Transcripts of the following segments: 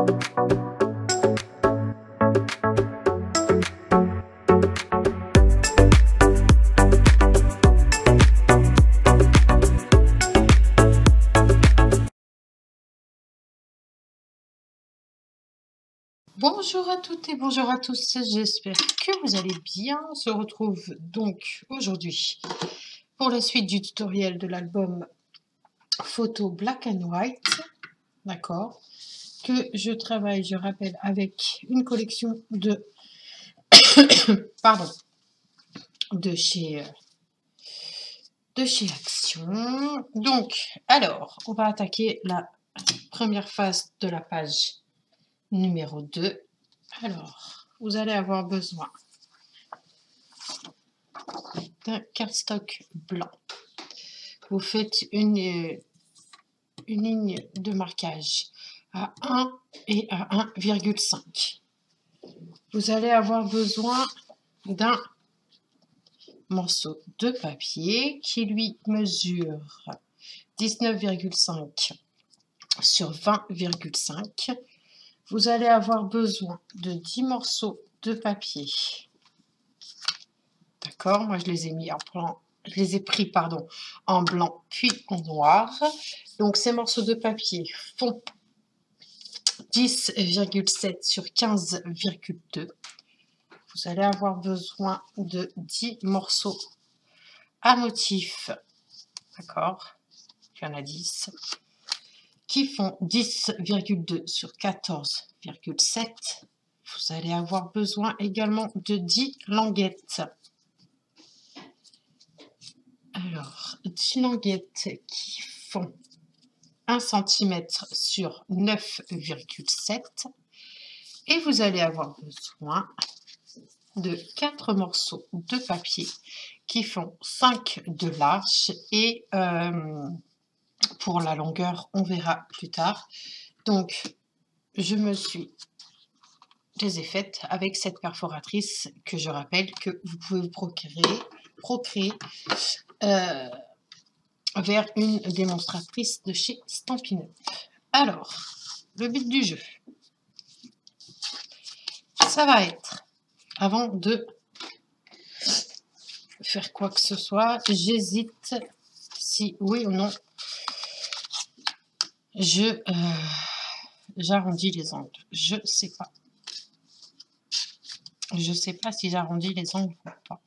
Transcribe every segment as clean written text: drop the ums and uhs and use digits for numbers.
Bonjour à toutes et bonjour à tous, j'espère que vous allez bien. On se retrouve donc aujourd'hui pour la suite du tutoriel de l'album photo black and white, d'accord, que je travaille, je rappelle, avec une collection de pardon, de chez Action. Donc, alors, on va attaquer la première phase de la page numéro 2. Alors, vous allez avoir besoin d'un cardstock blanc. Vous faites une ligne de marquage à 1 et à 1,5. Vous allez avoir besoin d'un morceau de papier qui lui mesure 19,5 sur 20,5. Vous allez avoir besoin de 10 morceaux de papier. D'accord, moi je les ai mis en blanc, je les ai pris en blanc puis en noir. Donc ces morceaux de papier font 10,7 sur 15,2. Vous allez avoir besoin de 10 morceaux à motif, d'accord, il y en a 10, qui font 10,2 sur 14,7. Vous allez avoir besoin également de 10 languettes. Alors, 10 languettes qui font 1 cm sur 9,7. Et vous allez avoir besoin de 4 morceaux de papier qui font 5 de large et pour la longueur on verra plus tard. Donc je les ai faites avec cette perforatrice que je rappelle que vous pouvez vous procurer vers une démonstratrice de chez Stampin' Up. Alors le but du jeu, ça va être, avant de faire quoi que ce soit, j'hésite si oui ou non j'arrondis les angles. Je sais pas si j'arrondis les angles ou pas.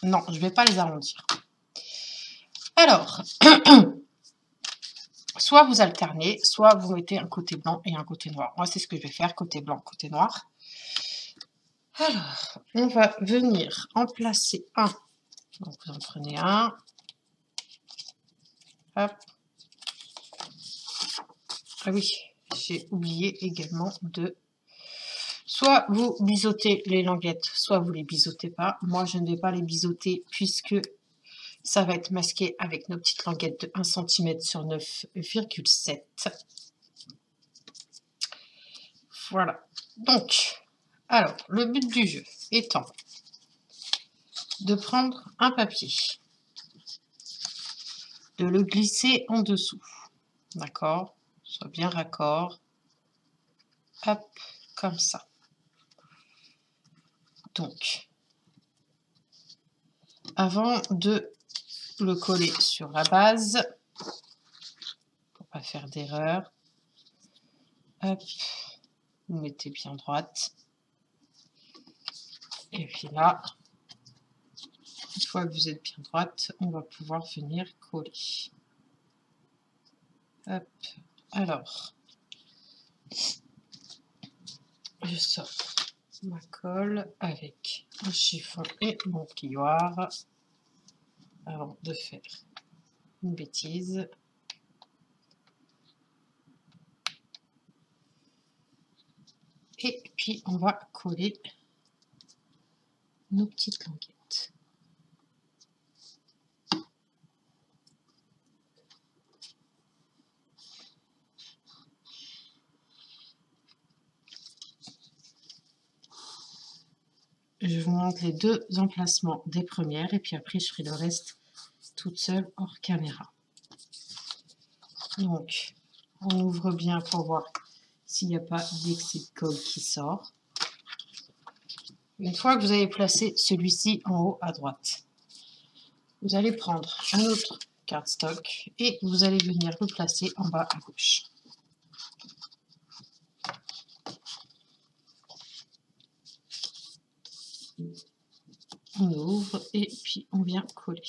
Non, je vais pas les arrondir. Alors soit vous alternez, soit vous mettez un côté blanc et un côté noir. Moi c'est ce que je vais faire, côté blanc, côté noir. Alors, on va venir en placer un. Donc, vous en prenez un. Hop. Ah oui, j'ai oublié également de... Soit vous biseautez les languettes, soit vous les biseautez pas. Moi, je ne vais pas les biseauter puisque ça va être masqué avec nos petites languettes de 1 cm sur 9,7. Voilà. Donc, alors, le but du jeu étant de prendre un papier, de le glisser en dessous, d'accord, soit bien raccord, hop, comme ça. Donc, avant de le coller sur la base, pour pas faire d'erreur, hop, vous mettez bien droite, et puis là, une fois que vous êtes bien droite, on va pouvoir venir coller. Hop, alors, je sors ma colle avec un chiffon et mon plioir avant de faire une bêtise. Et puis on va coller nos petites languettes. Je vous montre les deux emplacements des premières et puis après je ferai le reste toute seule hors caméra. Donc on ouvre bien pour voir s'il n'y a pas d'excès de colle qui sort. Une fois que vous avez placé celui-ci en haut à droite, vous allez prendre un autre cardstock et vous allez venir le placer en bas à gauche. On ouvre et puis on vient coller.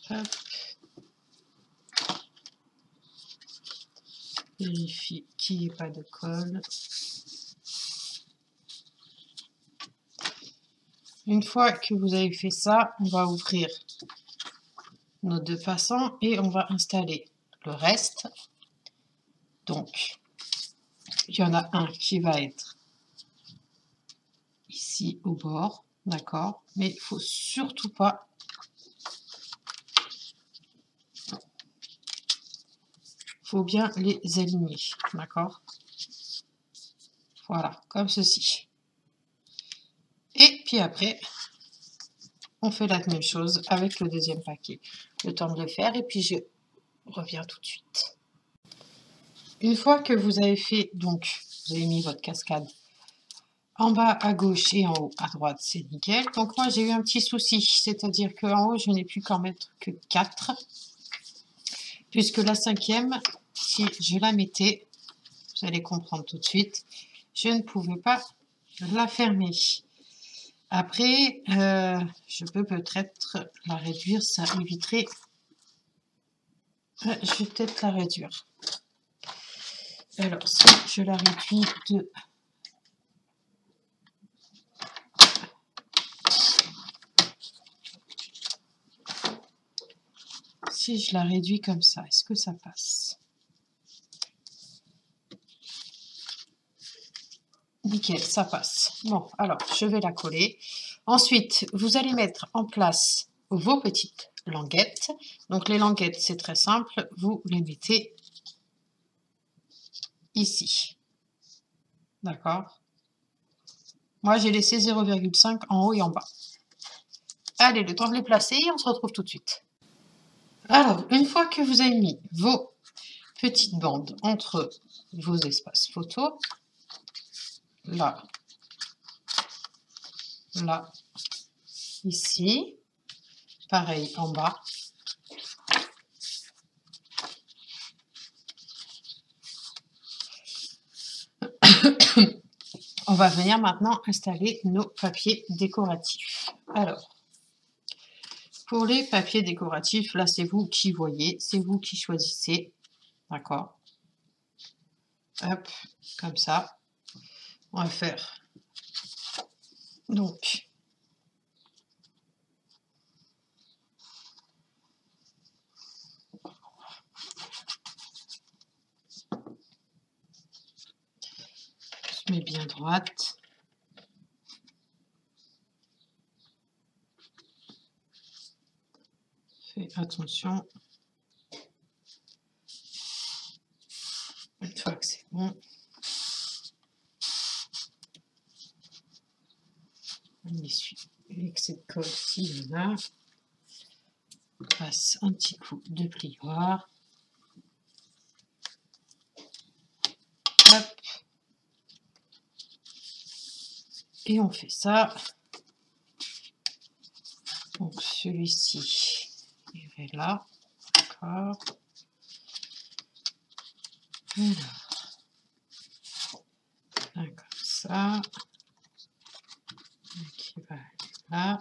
Hop. Vérifie qu'il n'y ait pas de colle. Une fois que vous avez fait ça, on va ouvrir nos deux passants et on va installer le reste. Donc, il y en a un qui va être ici au bord, d'accord? Mais il ne faut surtout pas bien les aligner, d'accord? Voilà, comme ceci. Et puis après, on fait la même chose avec le deuxième paquet. Le temps de le faire et puis je reviens tout de suite. Une fois que vous avez fait, donc, vous avez mis votre cascade en bas à gauche et en haut à droite, c'est nickel. Donc moi, j'ai eu un petit souci, c'est-à-dire qu'en haut, je n'ai pu qu'en mettre que 4. Puisque la cinquième, si je la mettais, vous allez comprendre tout de suite, je ne pouvais pas la fermer. Après, je peux peut-être la réduire, ça éviterait... je vais peut-être la réduire. Alors, si je la réduis de... Si je la réduis comme ça, est-ce que ça passe? Nickel, ça passe. Bon, alors, je vais la coller. Ensuite, vous allez mettre en place vos petites languettes. Donc, les languettes, c'est très simple. Vous les mettez ici. D'accord? Moi, j'ai laissé 0,5 en haut et en bas. Allez, le temps de les placer et on se retrouve tout de suite. Alors, une fois que vous avez mis vos petites bandes entre vos espaces photos, là, là, ici, pareil en bas, on va venir maintenant installer nos papiers décoratifs. Alors, pour les papiers décoratifs, là, c'est vous qui voyez, c'est vous qui choisissez, d'accord? Hop, comme ça. On va faire donc je mets bien droite. Fais attention. Une fois que c'est bon, on essuie l'excès de colle s'il y en a. On passe un petit coup de plioir. Hop. Et on fait ça. Donc celui-ci, il va là. D'accord. Alors, comme ça. Qui va aller là.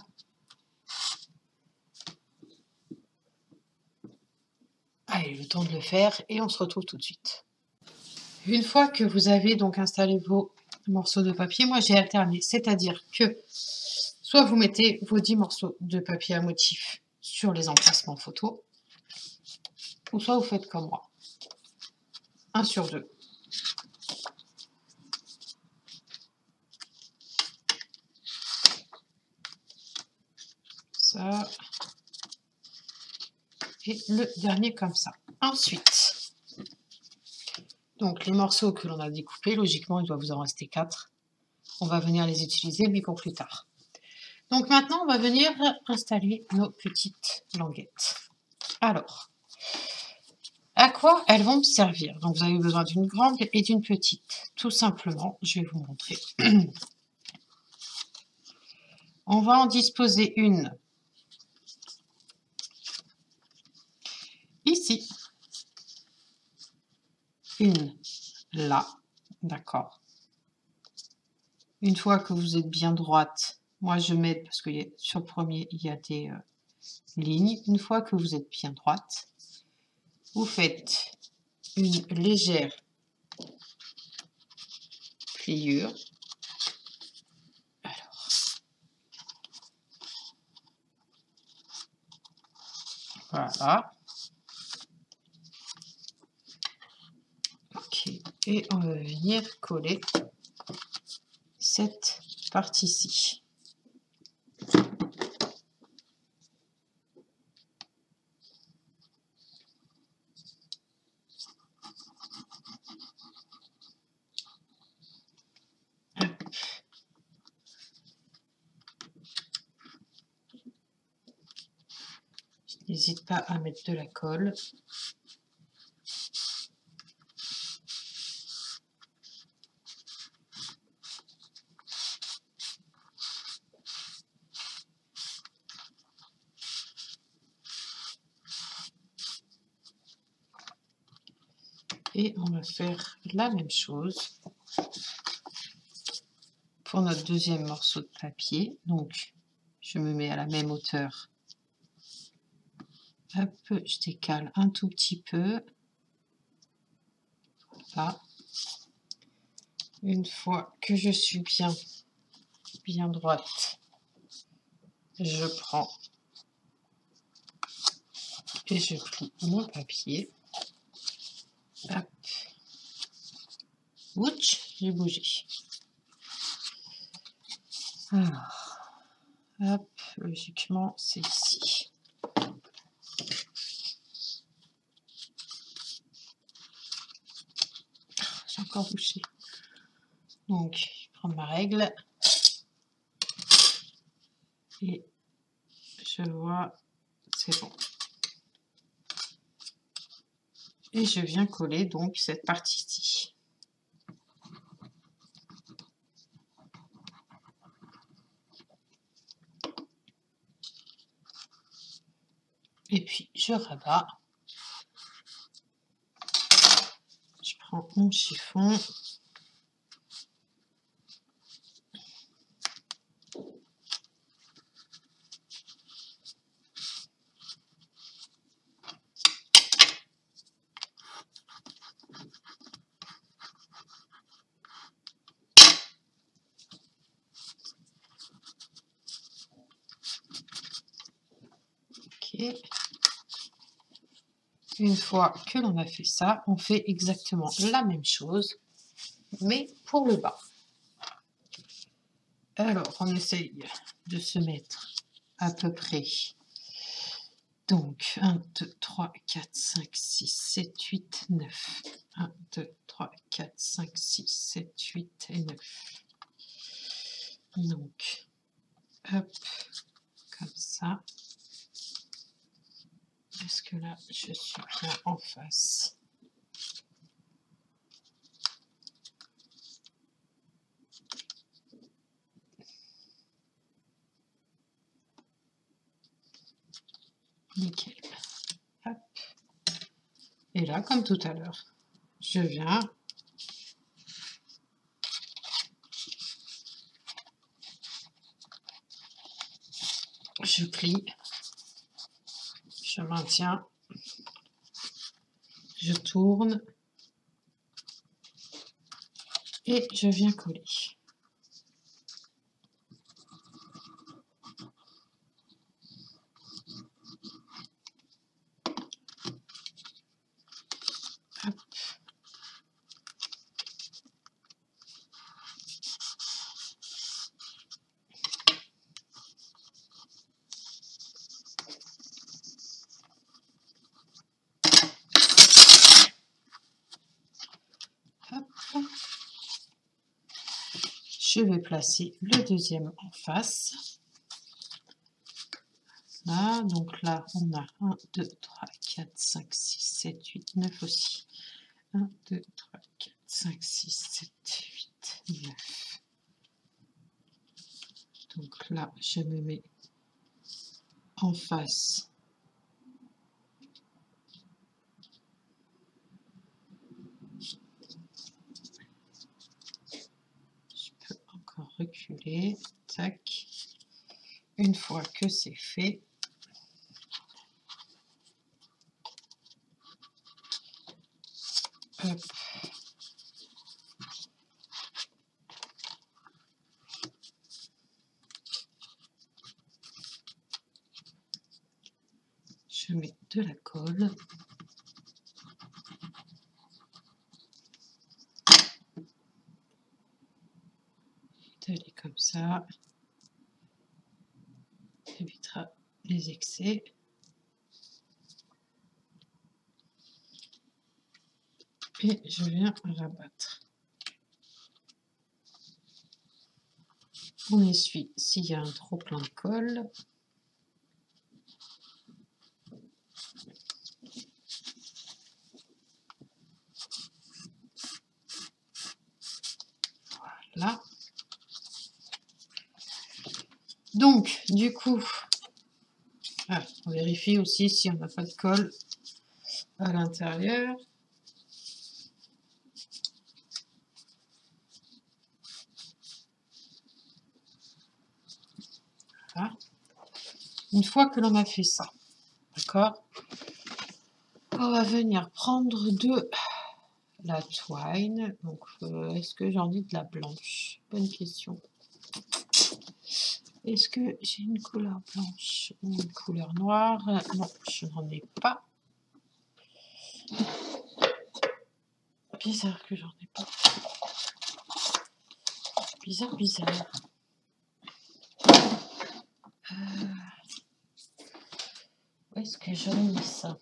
Allez, le temps de le faire et on se retrouve tout de suite. Une fois que vous avez donc installé vos morceaux de papier, moi j'ai alterné, c'est-à-dire que soit vous mettez vos 10 morceaux de papier à motif sur les emplacements photos, ou soit vous faites comme moi, 1 sur 2. et le dernier comme ça. Ensuite, donc les morceaux que l'on a découpés, logiquement il doit vous en rester 4. On va venir les utiliser mais pour plus tard. Donc maintenant on va venir installer nos petites languettes. Alors, à quoi elles vont me servir? Donc vous avez besoin d'une grande et d'une petite. Tout simplement, je vais vous montrer. On va en disposer une ici, une là, d'accord. Une fois que vous êtes bien droite, moi je mets, parce que sur le premier il y a des lignes. Une fois que vous êtes bien droite, vous faites une légère pliure. Alors, voilà. Ok. Et on va venir coller cette partie-ci. N'hésite pas à mettre de la colle. Et on va faire la même chose pour notre deuxième morceau de papier. Donc, je me mets à la même hauteur. Hop, je décale un tout petit peu. Voilà. Une fois que je suis bien droite, je prends et je plie mon papier. Hop. Ouch, j'ai bougé. Alors, hop, logiquement, c'est ici. J'ai encore bougé. Donc, je prends ma règle. Et je vois, c'est bon. Et je viens coller donc cette partie-ci. Et puis je rabats. Je prends mon chiffon. Ok. Une fois que l'on a fait ça, on fait exactement la même chose, mais pour le bas. Alors, on essaye de se mettre à peu près. Donc, 1, 2, 3, 4, 5, 6, 7, 8, 9. 1, 2, 3, 4, 5, 6, 7, 8 et 9. Donc, hop, comme ça. Est-ce que là, je suis bien en face? Nickel. Hop. Et là, comme tout à l'heure, je viens je plie, je maintiens, je tourne et je viens coller. Hop. je vais placer le deuxième en face. Là, donc là, on a 1, 2, 3, 4, 5, 6, 7, 8, 9 aussi. 1, 2, 3, 4, 5, 6, 7, 8, 9. Donc là, je me mets en face. Je peux encore reculer. Tac. Une fois que c'est fait, hop. Je mets de la colle. Étaler comme ça. Évitera les excès. Et je viens rabattre. On essuie s'il y a un trop plein de colle. Voilà. Donc, du coup, on vérifie aussi si on n'a pas de colle à l'intérieur. Voilà. Une fois que l'on a fait ça, d'accord, on va venir prendre de la twine. Donc, est-ce que j'en ai de la blanche? Bonne question. Est-ce que j'ai une couleur blanche ou une couleur noire? Non, je n'en ai pas. Bizarre que j'en ai pas. Bizarre, bizarre. Où est-ce que j'en ai mis ça?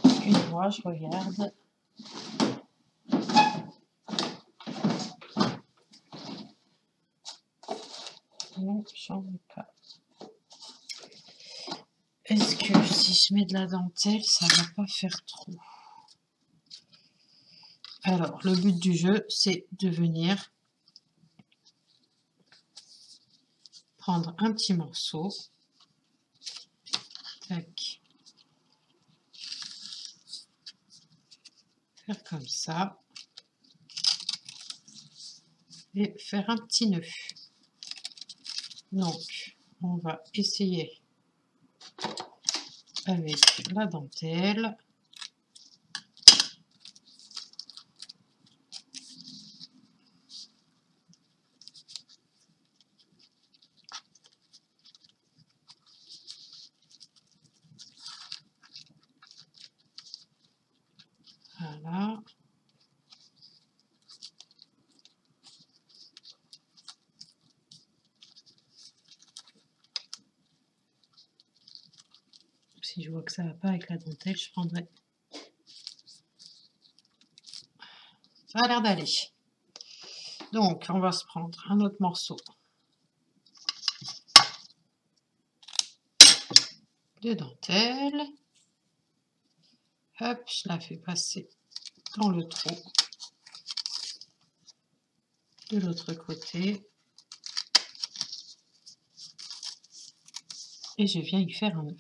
Excusez-moi, je regarde. Non, j'en ai pas. Est-ce que si je mets de la dentelle, ça va pas faire trop? Alors, le but du jeu, c'est de venir prendre un petit morceau. Tac. Faire comme ça. Et faire un petit nœud. Donc, on va essayer avec la dentelle. Voilà. Si je vois que ça va pas avec la dentelle, je prendrai. Ça a l'air d'aller. Donc, on va se prendre un autre morceau de dentelle. Hop, je la fais passer dans le trou de l'autre côté. Et je viens y faire un nœud.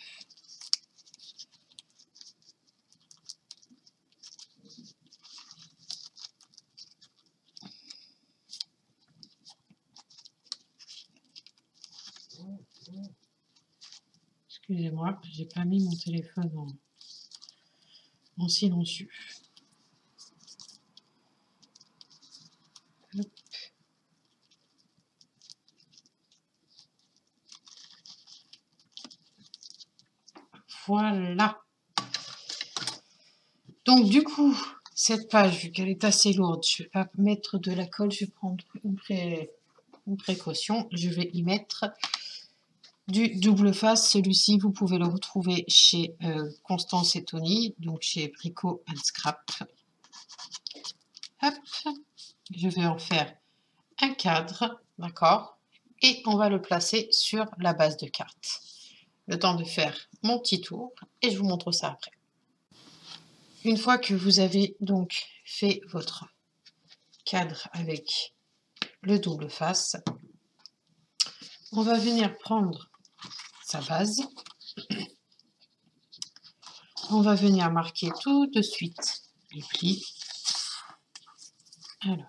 Excusez-moi, j'ai pas mis mon téléphone en silencieux. Hop. Voilà. Donc du coup, cette page, vu qu'elle est assez lourde, je ne vais pas mettre de la colle, je vais prendre une précaution. Je vais y mettre du double face. Celui-ci, vous pouvez le retrouver chez Constance et Tony, donc chez Brico and Scrap. Hop, je vais en faire un cadre, d'accord? Et on va le placer sur la base de carte. Le temps de faire mon petit tour et je vous montre ça après. Une fois que vous avez donc fait votre cadre avec le double face, on va venir prendre sa base. On va venir marquer tout de suite les plis. Alors,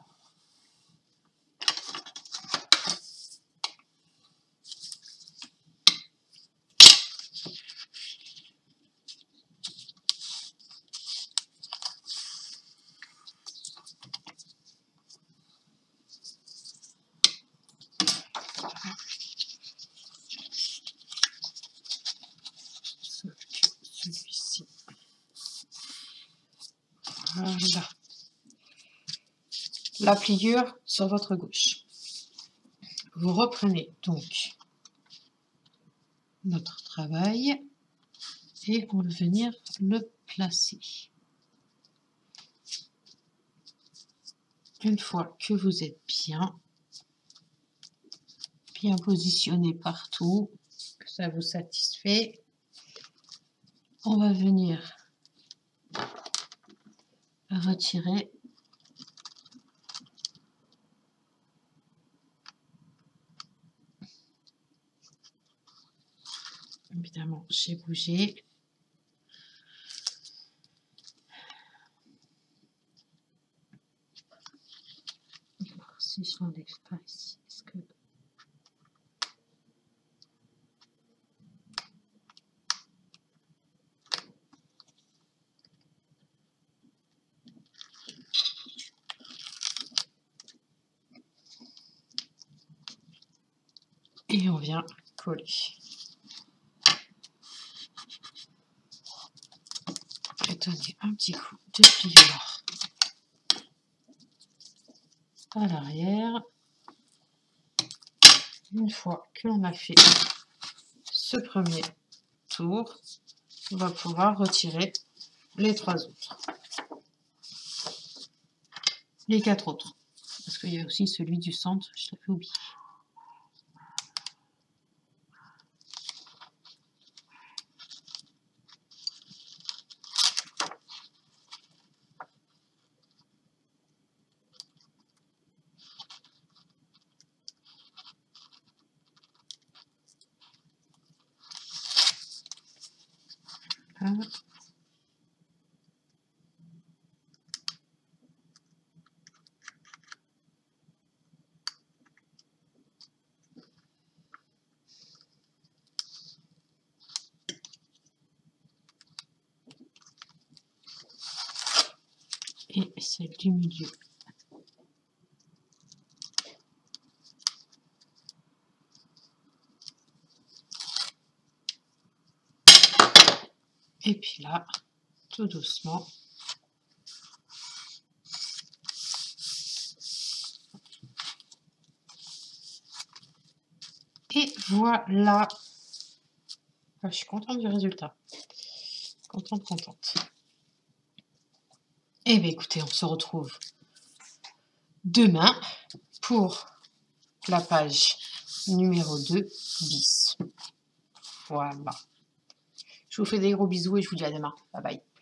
celui-ci. Voilà. La pliure sur votre gauche. Vous reprenez donc notre travail et on va venir le placer. Une fois que vous êtes bien positionné partout, que ça vous satisfait, on va venir retirer évidemment j'ai bougé. Alors, si je l'enlève pas ici, est-ce que et on vient coller. Je vais donner un petit coup de pliure à l'arrière. Une fois que l'on a fait ce premier tour, on va pouvoir retirer les 3 autres. Les 4 autres. Parce qu'il y a aussi celui du centre, je l'avais oublié. Voilà. Et celle du milieu. Et puis là, tout doucement, et voilà. Je suis contente du résultat. Contente. Et bien écoutez, on se retrouve demain pour la page numéro 2 bis. Voilà. Je vous fais des gros bisous et je vous dis à demain. Bye bye.